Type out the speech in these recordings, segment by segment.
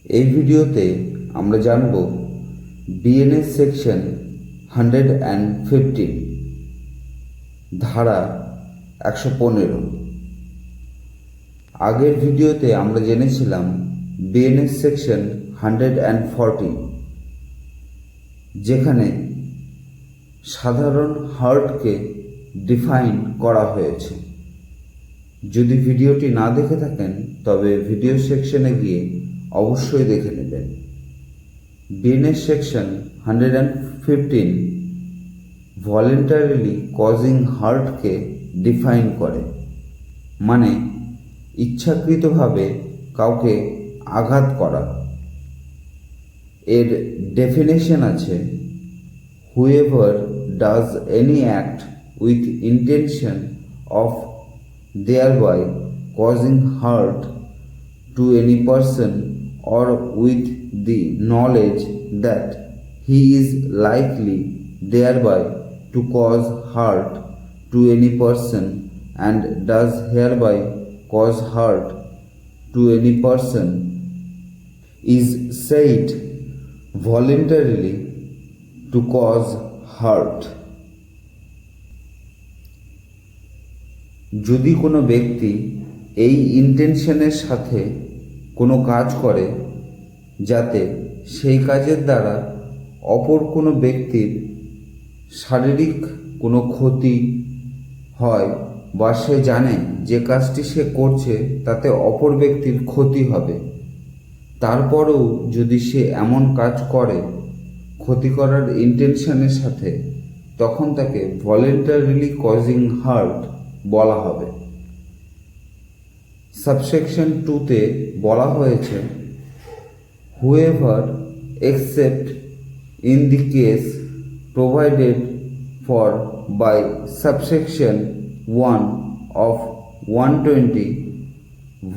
এই ভিডিওতে আমরা জানব বিএনএস সেকশন 115 ধারা 115। আগের ভিডিওতে আমরা জেনেছিলাম বিএনএস সেকশন 140, যেখানে সাধারণ হার্টকে ডিফাইন করা হয়েছে। যদি ভিডিওটি না দেখে থাকেন তবে ভিডিও সেকশনে গিয়ে অবশ্যই দেখে নেবেন। বিএনএস সেকশন 115 ভলেন্টারিলি কজিং হার্টকে ডিফাইন করে, মানে ইচ্ছাকৃতভাবে কাউকে আঘাত করা। এর ডেফিনেশন আছে, whoever does any act with intention of thereby causing hurt to any person or with the knowledge that he is likely thereby to cause hurt to any person and does hereby cause hurt to any person is said voluntarily to cause hurt. যদি কোনো ব্যক্তি এই ইন্টেনশনের সাথে কোনো কাজ করে যাতে সেই কাজের দ্বারা অপর কোনো ব্যক্তির শারীরিক কোনো ক্ষতি হয়, বা সে জানে যে কাজটি সে করছে তাতে অপর ব্যক্তির ক্ষতি হবে, তারপরেও যদি সে এমন কাজ করে ক্ষতি করার ইন্টেনশনের সাথে, তখন তাকে ভলেন্টারিলি কজিং হার্ট বলা হবে। সাবসেকশন 2-তে বলা হয়েছে, however except in the case provided for by subsection 1 of 120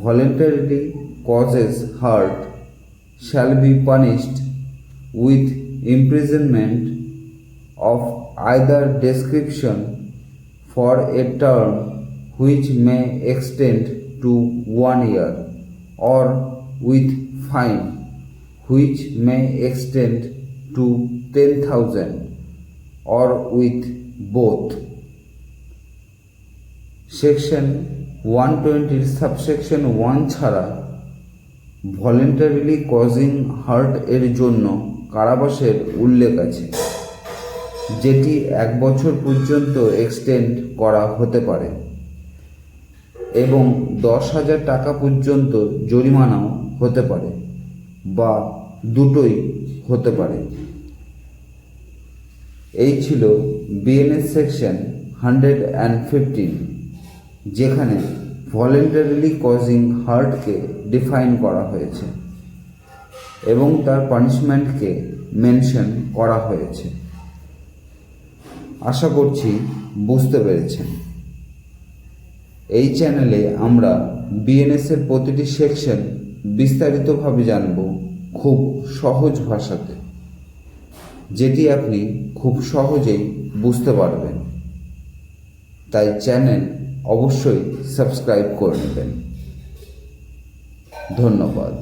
voluntarily causes hurt shall be punished with imprisonment of either description for a term which may extend to 1 year, or with fine which may extend to 10,000, or with both. Section 120 subsection 1 ছাড়া voluntarily causing heart এর জন্য কারাবাসের উল্লেখ আছে, যেটি 1 বছর পর্যন্ত extend করা হতে পারে এবং 10,000 টাকা পর্যন্ত জরিমানাও হতে পারে, বা দুটোই হতে পারে। এই ছিল বিএনএস সেকশন 115, যেখানে ভলেন্টারিলি কজিং হার্টকে ডিফাইন করা হয়েছে এবং তার পানিশমেন্টকে মেনশন করা হয়েছে। আশা করছি বুঝতে পেরেছেন। এই চ্যানেলে আমরা বিএনএস এর প্রতিটি সেকশন বিস্তারিতভাবে জানব খুব সহজ ভাষাতে, যেটি আপনি খুব সহজেই বুঝতে পারবেন। তাই চ্যানেল অবশ্যই সাবস্ক্রাইব করে নেবেন। ধন্যবাদ।